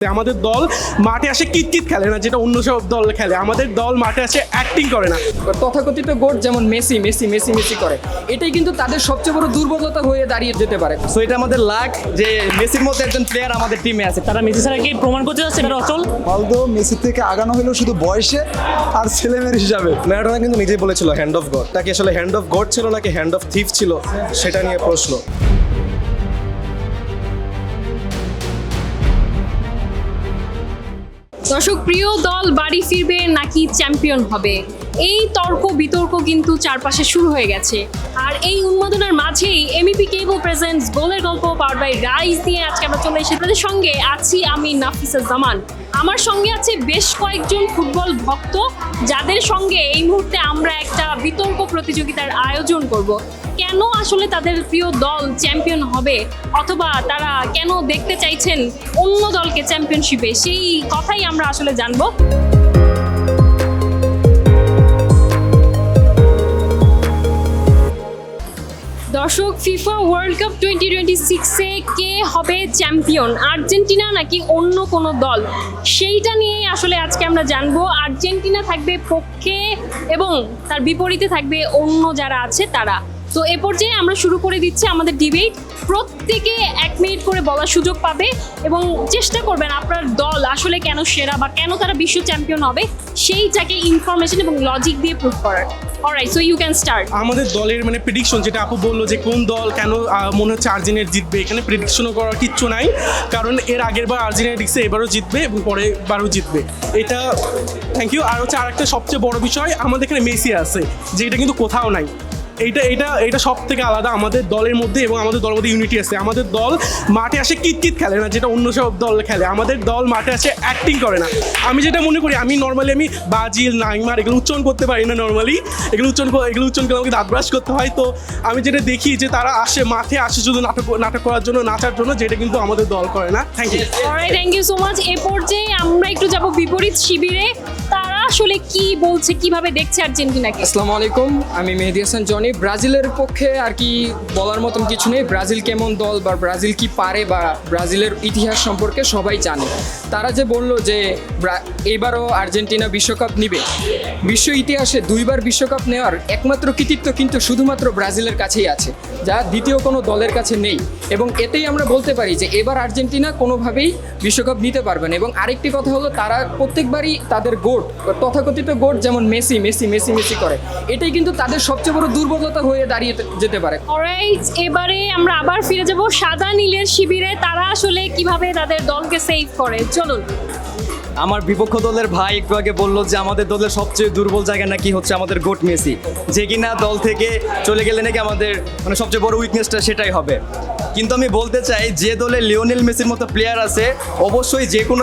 আমাদের দল মাঠে আসে কিতকিত খেলে না, যেটা অন্য সব দল খেলে। আমাদের দল মাঠে আসে অ্যাক্টিং করে না। তথাকথিত গোট যেমন মেসি মেসি মেসি মেসি করে, এটাই কিন্তু তাদের সবচেয়ে বড় দুর্বলতা হয়ে দাঁড়িয়ে যেতে পারে। সো এটা আমাদের লাক যে মেসির মতো একজন প্লেয়ার আমাদের টিমে আছে। তারা মেসি ছাড়া কি প্রমাণ করতে যাচ্ছে এটা অচল? অলদো মেসির থেকে আগানো হলো শুধু বয়সে আর ছেলেমেয়ের হিসাবে। ম্যারাডোনা কিন্তু নিজেই বলেছিল হ্যান্ড অফ গড। তাকে আসলে হ্যান্ড অফ গড ছিল নাকি হ্যান্ড অফ থিফ ছিল, সেটা নিয়ে প্রশ্ন। দর্শক, প্রিয় দল বাড়ি ফিরবে নাকি চ্যাম্পিয়ন হবে, এই তর্ক বিতর্ক কিন্তু চারপাশে শুরু হয়ে গেছে। আর এই উন্মাদনার মাঝেই এমইপি কেবল প্রেজেন্টস গোলের গল্প পাওয়ার বাই রাইজ দিয়ে আজকে আমরা চলে এসেছি। আপনাদের সঙ্গে আছি আমি নাফিসা জামান। আমার সঙ্গে আছে বেশ কয়েকজন ফুটবল ভক্ত, যাদের সঙ্গে এই মুহূর্তে আমরা একটা বিতর্ক প্রতিযোগিতার আয়োজন করব। কেন আসলে তাদের প্রিয় দল চ্যাম্পিয়ন হবে, অথবা তারা কেন দেখতে চাইছেন অন্য দলকে চ্যাম্পিয়নশিপে, সেই কথাই আমরা আসলে জানবো। দর্শক, ফিফা ওয়ার্ল্ড কাপ 2026-এ কে হবে চ্যাম্পিয়ন, আর্জেন্টিনা নাকি অন্য কোনো দল, সেইটা নিয়েই আসলে আজকে আমরা জানবো। আর্জেন্টিনা থাকবে পক্ষে এবং তার বিপরীতে থাকবে অন্য যারা আছে তারা। তো এ পর্যায়ে আমরা শুরু করে দিচ্ছি আমাদের ডিবেট। প্রত্যেকে 1 মিনিট করে বলার সুযোগ পাবে এবং চেষ্টা করবেন আপনার দল আসলে কেন সেরা বা কেন তারা বিশ্ব চ্যাম্পিয়ন হবে সেইটাকে ইনফরমেশন এবং লজিক দিয়ে প্রুভ করার। Alright, so you can start. আমাদের দলের প্রেডিকশন, যেটা আপু বললো যে কোন দল কেন মনে হচ্ছে আর্জেন্টিনা জিতবে, এখানে প্রেডিকশনও করার কিচ্ছু নাই। কারণ এর আগের বার আর্জেন্টিনা জিতছে, এবারও জিতবে এবং পরের বারও জিতবে, এটা থ্যাংক ইউ। আর হচ্ছে আরেকটা সবচেয়ে বড় বিষয়, আমাদের এখানে মেসি আছে, যেটা কিন্তু কোথাও নাই। এইটা সব থেকে আলাদা আমাদের দলের মধ্যে, এবং আমাদের দলের মধ্যে ইউনিটি আছে। আমাদের দল মাঠে আসে কিতকিত খেলে না, যেটা অন্য সব দল খেলে। আমাদের দল মাঠে আসে অ্যাক্টিং করে না। আমি যেটা মনে করি, আমি নর্মালি ব্রাজিল, নাইমার এগুলো উচ্চারণ করতে পারি না। নর্মালি এগুলো উচ্চারণ করে আমাকে দাঁত ব্রাশ করতে হয়। তো আমি যেটা দেখি যে তারা আসে, মাঠে আসে শুধু নাটক করার জন্য, নাচার জন্য, যেটা কিন্তু আমাদের দল করে না। Thank you. Alright, thank you so much. এ পর্যায়ে আমরা একটু যাব বিপরীত শিবিরে। তারা আসলে কি বলছে, কিভাবে দেখছে আর্জেন্টিনাকে। আসসালামু আলাইকুম, আমি মেহেদি হাসান জনি। ব্রাজিলের পক্ষে আর কি বলার মতন কিছু নেই। ব্রাজিল কেমন দল বা ব্রাজিল কি পারে বা ব্রাজিলের ইতিহাস সম্পর্কে সবাই জানে। তারা যে বললো যে এবারও আর্জেন্টিনা বিশ্বকাপ নিবে, বিশ্ব ইতিহাসে 2বার বিশ্বকাপ নেওয়ার একমাত্র কৃতিত্ব কিন্তু শুধুমাত্র ব্রাজিলের কাছেই আছে, যা দ্বিতীয় কোনো দলের কাছে নেই। এবং এতেই আমরা বলতে পারি যে এবার আর্জেন্টিনা কোনোভাবেই বিশ্বকাপ নিতে পারবে না। এবং আরেকটি কথা হলো, তারা প্রত্যেকবারই তাদের গোট, তথাকথিত গোট যেমন মেসি মেসি মেসি মেসি করে, এটাই কিন্তু তাদের সবচেয়ে বড় দুর্বলতা হয়ে দাঁড়িয়ে যেতে পারে। অলরাইট, এবারে আমরা আবার ফিরে যাব সাদা নীলের শিবিরে। তারা আসলে কিভাবে তাদের দলকে সেভ করে, চলুন। আমার বিপক্ষ দলের ভাই একটু আগে বললো যে আমাদের দলের সবচেয়ে দুর্বল জায়গা নাকি হচ্ছে আমাদের গোট মেসি, যে কিনা দল থেকে চলে গেলে নাকি আমাদের সবচেয়ে বড় উইকনেসটা সেটাই হবে। কিন্তু আমি বলতে চাই, যে দলে লিওনেল মেসির মতো প্লেয়ার আছে, অবশ্যই যে কোনো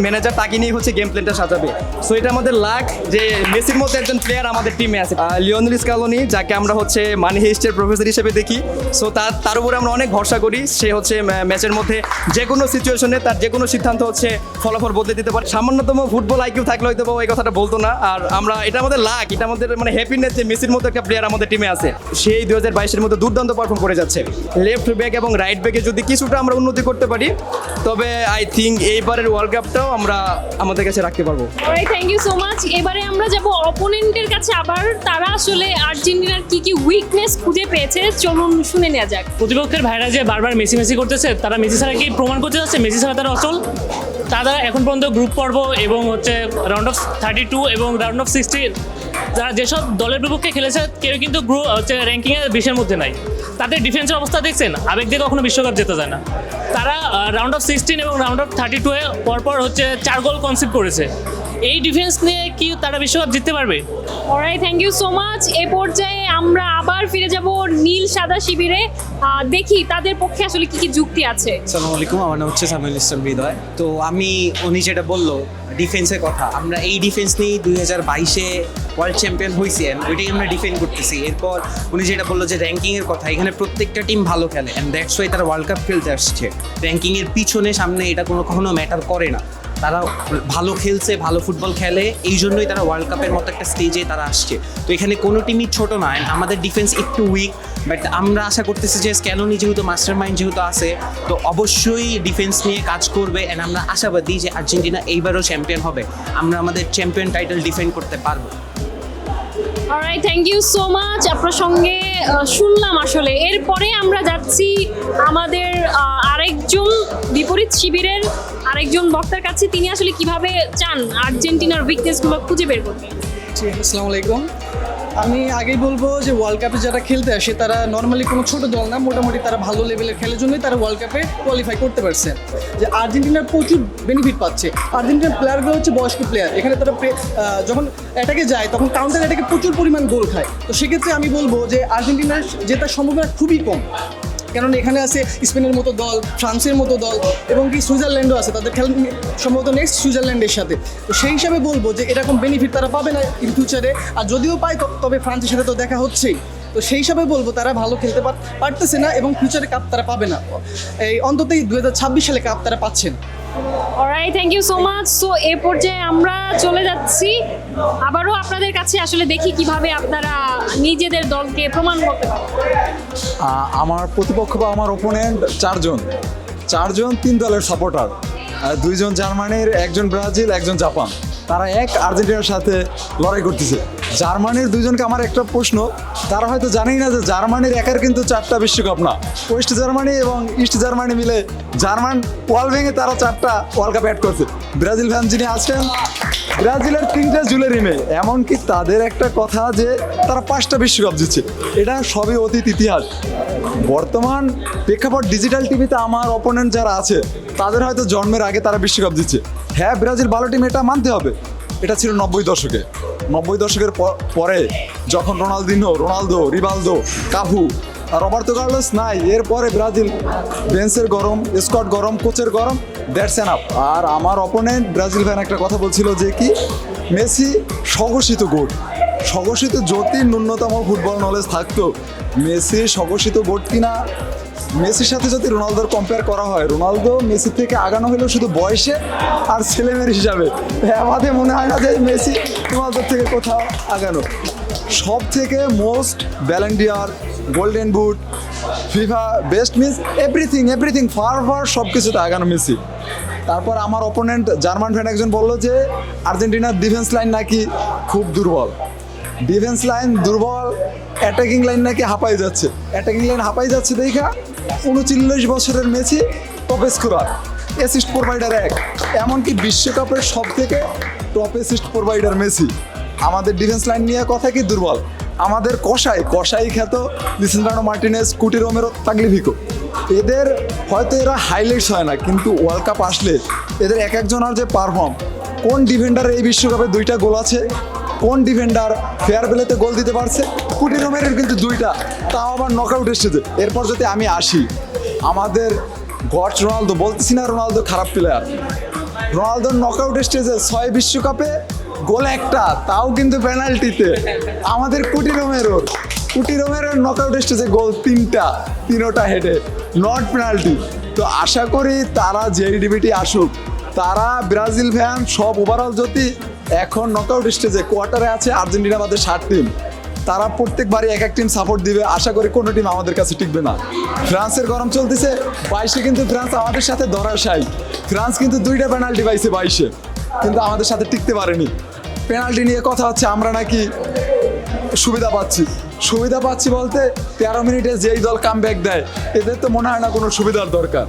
ম্যানেজার তাকে নিয়ে হচ্ছে গেম প্ল্যানটা সাজাবে। সো এটা আমাদের লাক যে মেসির মতো একজন প্লেয়ার আমাদের টিমে আছে, লিওনেল স্ক্যালোনি, যাকে আমরা হচ্ছে মানি হেস্টের প্রফেসর হিসেবে দেখি। সো তার উপরে আমরা অনেক ভরসা করি। সে হচ্ছে ম্যাচের মধ্যে যে কোনো সিচুয়েশনে তার যে কোনো সিদ্ধান্ত হচ্ছে ফলাফল বদলে দিতে পারে। সামান্যতম ফুটবল আইকিউ থাকলে হয়তো এই কথাটা বলতো না। আর আমরা, এটা আমাদের লাক, এটা আমাদের হ্যাপিনেস যে মেসির মতো একটা প্লেয়ার আমাদের টিমে আছে। সেই 2022-এর মধ্যে দুর্দান্ত পারফর্ম করে যাচ্ছে। লেফট ব্যাক এবং রাইট ব্যাকে যদি কিছুটা আমরা উন্নতি করতে পারি, তবে আই থিঙ্ক এইবারের ওয়ার্ল্ড কাপটাও আমরা আমাদের কাছে রাখতে পারবো। Alright, thank you so much. এবারে আমরা যাব অপোনেন্টের কাছে। আবার তারা আসলে আর্জেন্টিনার কি উইকনেস খুঁজে পেয়েছে, চলুন শুনে নেওয়া যাক। প্রতিপক্ষের ভাইরা যে বারবার মেসি মেসি করতেছে, তারা মেসি ছাড়া কি প্রমাণ করতে যাচ্ছে মেসি ছাড়া তারা অচল? তারা এখন পর্যন্ত গ্রুপ পর্ব এবং হচ্ছে রাউন্ড অফ 32 এবং রাউন্ড অফ 16, যারা যেসব দলের বিপক্ষে খেলেছে, কেউ কিন্তু গ্রুপ হচ্ছে র্যাঙ্কিংয়ে 20-এর মধ্যে নাই। তাদের ডিফেন্সের অবস্থা দেখছেন, আবেগ দিয়ে কখনো বিশ্বকাপ জেতা যায় না। তারা রাউন্ড অফ 16 এবং রাউন্ড অফ 32-এ পরপর হচ্ছে 4 গোল কনসিভ করেছে। এই ডিফেন্স নিয়ে কি তারা বিশ্বকাপ জিততে পারবে? Alright, thank you so much. এ পর্যায়ে আমরা আবার ফিরে যাব নীল সাদা শিবিরে। দেখি তাদের পক্ষে আসলে কি যুক্তি আছে। আসসালামু আলাইকুম, আমার নাম হচ্ছে সামিউল ইসলাম হৃদয়। তো উনি যেটা বললো ডিফেন্সের কথা, আমরা এই ডিফেন্স নিয়েই 2022-এ ওয়ার্ল্ড চ্যাম্পিয়ন হয়েছি, ওইটাই আমরা ডিফেন্ড করতেছি। এরপর উনি যেটা বললো যে র্যাঙ্কিংয়ের কথা, এখানে প্রত্যেকটা টিম ভালো খেলে, অ্যান্ড দ্যাটস ওয়াই তারা ওয়ার্ল্ড কাপ খেলতে আসছে। র্যাঙ্কিংয়ের পিছনে সামনে এটা কখনো ম্যাটার করে না। তারা ভালো খেলছে, ভালো ফুটবল খেলে, এই জন্যই তারা ওয়ার্ল্ড কাপের মতো একটা স্টেজে তারা আসছে। তো এখানে কোনো টিমই ছোট না। আমাদের ডিফেন্স একটু উইক, বাট আমরা আশা করতেছি যে স্ক্যালোনি যেহেতু মাস্টার মাইন্ড যেহেতু আছে, তো অবশ্যই ডিফেন্স নিয়ে কাজ করবে। অ্যান্ড আমরা আশাবাদী যে আর্জেন্টিনা এইবারও চ্যাম্পিয়ন হবে, আমরা আমাদের চ্যাম্পিয়ন টাইটেল ডিফেন্ড করতে পারবো। Alright, thank you so much. আপনার সঙ্গে শুনলাম আসলে। এরপরে আমরা যাচ্ছি আমাদের আরেকজন বিপরীত শিবিরের আরেকজন বক্তার কাছে। তিনি আসলে কিভাবে চান আর্জেন্টিনার উইকনেসগুলো খুঁজে বের করতে। আসসালামু আলাইকুম। আমি আগেই বলবো যে ওয়ার্ল্ড কাপে যারা খেলতে আসে তারা নর্মালি কোনো ছোট দল না, মোটামুটি তারা ভালো লেভেলের খেলার জন্যই তারা ওয়ার্ল্ড কাপে কোয়ালিফাই করতে পারছে। যে আর্জেন্টিনার প্রচুর বেনিফিট পাচ্ছে। আর্জেন্টিনার প্লেয়ারগুলো হচ্ছে বয়স্ক প্লেয়ার। এখানে তারা যখন অ্যাটাকে যায় তখন কাউন্টার অ্যাটাকে প্রচুর পরিমাণ গোল খায়। তো সেক্ষেত্রে আমি বলবো যে আর্জেন্টিনার জেতার সম্ভাবনা খুবই কম, কারণ এখানে আছে স্পেনের মতো দল, ফ্রান্সের মতো দল, এবং কি সুইজারল্যান্ডও আছে। তাদের খেলা সম্ভবত নেক্সট সুইজারল্যান্ডের সাথে। তো সেই হিসাবে বলবো যে এরকম বেনিফিট তারা পাবে না ইন ফিউচারে। আর যদিও পায় তবে ফ্রান্সের সাথে তো দেখা হচ্ছেই। তো সেই হিসাবে বলবো তারা ভালো খেলতে পারতেছে না এবং ফিউচারে কাপ তারা পাবে না। এই অন্ততই 2026 সালে কাপ তারা পাচ্ছেন। Alright, thank you so much. So এ পর্যায়ে আমরা চলে যাচ্ছি আবারও আপনাদের কাছে। আসলে দেখি কিভাবে আপনারা নিজেদের দলকে প্রমাণ করতে পারেন। আমার প্রতিপক্ষ বা আমার ওপোনেন্ট চারজন 3 দলের সাপোর্টার, 2জন জার্মানির, 1জন ব্রাজিল, 1জন জাপান। তারা এক আর্জেন্টিনার সাথে লড়াই করতেছে। জার্মানির 2জনকে আমার একটা প্রশ্ন, তারা হয়তো জানেই না যে জার্মানির একার কিন্তু 4টা বিশ্বকাপ না, ওয়েস্ট জার্মানি এবং ইস্ট জার্মানি মিলে জার্মান ওয়াল ভেঙে তারা 4টা ওয়ার্ল্ড কাপ অ্যাড করছে। ব্রাজিল ফ্যান যিনি আছেন, ব্রাজিলের 3টা জুয়েলারি, এমনকি তাদের একটা কথা যে তারা 5টা বিশ্বকাপ জিতছে। এটা সবই অতীত ইতিহাস। বর্তমান প্রেক্ষাপট ডিজিটাল টিভিতে আমার অপোনেন্ট যারা আছে তাদের হয়তো জন্মের আগে তারা বিশ্বকাপ জিতছে। হ্যাঁ, ব্রাজিল ভালো টিম, এটা মানতে হবে। এটা ছিল 90 দশকে। 90 দশকের পরে যখন রোনালদো, রিভালদো, কাফু আর রবার্তো কার্লোস নাই, এরপরে ব্রাজিল বেঞ্চের গরম, স্কোয়াড গরম, কোচের গরম, দ্যাটস এনাফ। আর আমার অপোনেন্ট ব্রাজিল ফ্যান একটা কথা বলছিল যে কি মেসি স্বঘোষিত গোট। স্বঘোষিত যদি ন্যূনতম ফুটবল নলেজ থাকতো, মেসি স্বঘোষিত গোট কিনা। মেসির সাথে যদি রোনালদোর কম্পেয়ার করা হয়, রোনালদো মেসির থেকে আগানো হলেও শুধু বয়সে আর ছেলেমেয়ের হিসাবে। আমাদের মনে হয় না যে মেসি রোনালদোর থেকে কোথাও আগানো। সব থেকে most Ballon d'Or, golden boot, FIFA best miss everything far সব কিছুতে আগানো মেসি। তারপর আমার অপোনেন্ট জার্মান ফ্যান একজন বললো যে আর্জেন্টিনার ডিফেন্স লাইন নাকি খুব দুর্বল। ডিফেন্স লাইন দুর্বল, অ্যাটাকিং লাইন নাকি হাঁপাই যাচ্ছে দেখা 39 বছরের Messi top scorer, assist provider 1, এমনকি বিশ্বকাপের সব থেকে টপ অ্যাসিস্ট প্রোভাইডার মেসি। আমাদের ডিফেন্স লাইন নিয়ে কথা কি দুর্বল। আমাদের কষাই খ্যাত লিসেন্ড্রো মার্টিনেজ, কুটি রোমেরো, তাগলিভিকো, এদের হয়তো এরা হাইলাইটস হয় না, কিন্তু ওয়ার্ল্ড কাপ আসলে এদের এক একজনের যে পারফর্ম, কোন ডিফেন্ডারের এই বিশ্বকাপে 2টা গোল আছে, কোন ডিফেন্ডার ফেয়ার প্লেতে গোল দিতে পারছে, কুটি রোমেরের কিন্তু 2টা, তাও আবার নকআউট স্টেজে। এরপর যদি আমি আসি আমাদের গড রোনালদো, বলতেছি না রোনালদো খারাপ প্লেয়ার, রোনালদোর নকআউট স্টেজে 6 বিশ্বকাপে গোল 1টা, তাও কিন্তু পেনাল্টিতে। আমাদের কুটি রোমেরোর নকআউট স্টেজে গোল 3টা হেডে, নট পেনাল্টি। তো আশা করি তারা যেই ডিবিটি আসুক, তারা ব্রাজিল ফ্যান সব ওভারঅল যদি এখন নকআউট স্টেজে কোয়ার্টারে আছে আর্জেন্টিনা বাদে 7 টিম, তারা প্রত্যেকবারই এক টিম সাপোর্ট দিবে। আশা করি কোনো টিম আমাদের কাছে টিকবে না। ফ্রান্সের গরম চলতেছে, 22-এ কিন্তু ফ্রান্স আমাদের সাথে ধরাশায়ী। ফ্রান্স কিন্তু 2টা পেনাল্টি পাইছে 22-এ, কিন্তু আমাদের সাথে টিকতে পারেনি। পেনাল্টি নিয়ে কথা হচ্ছে আমরা নাকি সুবিধা পাচ্ছি বলতে 13 মিনিটে যেই দল কামব্যাক দেয়, এদের তো মনে হয় না কোনো সুবিধার দরকার।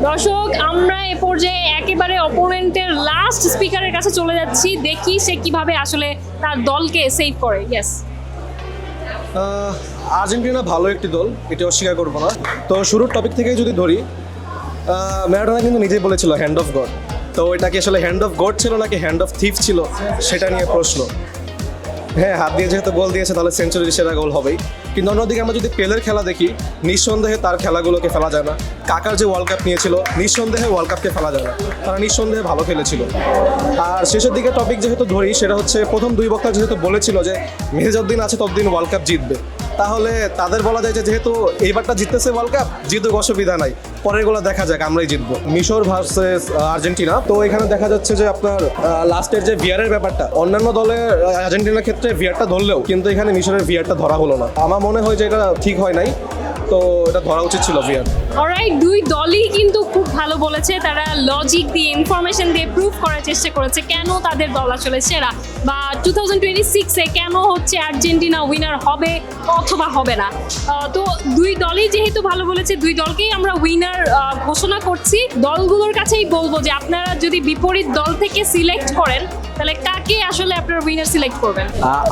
দর্শক, আমরা এ পর্যায়ে একেবারে অপোনেন্টের লাস্ট স্পিকারের কাছে চলে যাচ্ছি। দেখি সে কিভাবে আসলে তার দলকে সেভ করে। ইয়েস, আর্জেন্টিনা ভালো একটি দল, এটা অস্বীকার করবো না। তো শুরুর টপিক থেকে যদি ধরি, ম্যারাডোনা কিন্তু নিজেই বলেছিল হ্যান্ড অফ গড। তো এটা কি আসলে হ্যান্ড অফ গড ছিল নাকি হ্যান্ড অফ থিফ ছিল, সেটা নিয়ে প্রশ্ন। হ্যাঁ, হাত দিয়ে যেহেতু গোল দিয়েছে তাহলে সেঞ্চুরির সেরা গোল হবেই। কিন্তু অন্যদিকে আমরা যদি পেলের খেলা দেখি, নিঃসন্দেহে তার খেলাগুলোকে ফেলা যায় না। কাকার যে ওয়ার্ল্ড কাপ নিয়েছিল, নিঃসন্দেহে ওয়ার্ল্ড কাপকে ফেলা যায় না, তারা নিঃসন্দেহে ভালো খেলেছিল। আর শেষের দিকে টপিক যেহেতু ধরি, সেটা হচ্ছে প্রথম 2 বক্তা যেহেতু বলেছিল যে মেহেজাউদ্দিন আছে ততদিন ওয়ার্ল্ড কাপ জিতবে। তাহলে তাদের বলা যায় যে যেহেতু এইবারটা জিততেছে ওয়ার্ল্ড কাপ, জিতুক অসুবিধা নাই, পরের গুলো দেখা যাক, আমরাই জিতবো। মিশর ভার্সেস আর্জেন্টিনা, তো এখানে দেখা যাচ্ছে যে আপনার লাস্টের যে ভিআরের ব্যাপারটা, অন্যান্য দলে আর্জেন্টিনার ক্ষেত্রে ভিআরটা ধরলেও কিন্তু এখানে মিশরের ভিআরটা ধরা হলো না। আমার মনে হয় যে এটা ঠিক হয় নাই, তো এটা ধরা উচিত ছিল ভিআর। অলরাইট, দুই দলই কিন্তু খুব ভালো বলেছে, তারা লজিক দিয়ে ইনফরমেশন দিয়ে প্রুভ করার চেষ্টা করেছে কেন তাদের দল আসলে সেরা, বা 2026-এ কেন হচ্ছে আর্জেন্টিনা উইনার হবে অথবা হবে না। তো দুই দলই যেহেতু ভালো বলেছে, দুই দলকেই আমরা উইনার ঘোষণা করছি। দলগুলোর কাছেই বলবো যে আপনারা যদি বিপরীত দল থেকে সিলেক্ট করেন তাহলে কাকে আসলে আপনারা উইনার সিলেক্ট করবেন?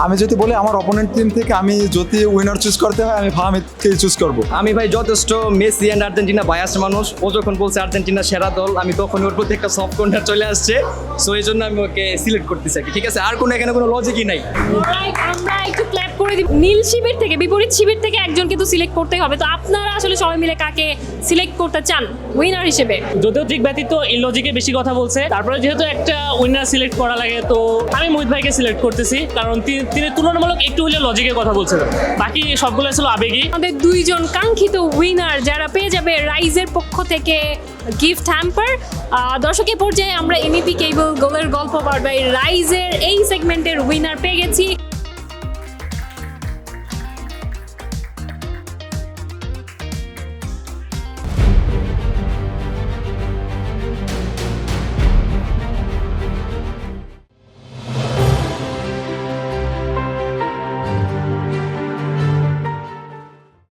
আমি যদি বলি আমার অপোনেন্ট টিম থেকে আমি যদি উইনার চুজ করতে হয় আমি ফাহামিদকেই চুজ করব। আমি ভাই যথেষ্ট মেসি অ্যান্ড আর্জেন্টিনা বায়াস মানুষ। ও যখন বলছে আর্জেন্টিনা সেরা দল, আমি তখন ওর প্রতি একটা সফট কর্নার চলে আসছে, সো এই জন্য আমি ওকে সিলেক্ট করতেছি আর কি। ঠিক আছে, আর কোনো এখানে কোনো লজিকই নাই। Alright, আমরা একটু ক্ল্যাপ করে দিই। নীল শিবির থেকে, বিপরীত শিবির থেকে একজনকে তো সিলেক্ট করতেই হবে, তো আপনারা আসলে সবাই মিলে কাকে সিলেক্ট করতে চান উইনার হিসেবে? যদিও ট্রিক ব্যতীত ইলজিকে বেশি কথা বলছে, তারপরে যেহেতু একটা উইনার সিলেক্ট করা লাগে, তো আমি মোহিত ভাইকে সিলেক্ট করতেছি, কারণ তিনি তুলনামূলক একটু হলেও লজিকের কথা বলছিলেন, বাকি সবগুলো ছিল আবেগী। আমাদের দুইজন কাঙ্ক্ষিত উইনার যারা পেয়ে যাবে রাইজের পক্ষ থেকে গিফট হ্যাম্পার। দর্শকের পর্যায়ে আমরা এমইপি কেবল গোলের গল্প পার বাই রাইজের এই সেগমেন্টের উইনার পেয়ে গেছি।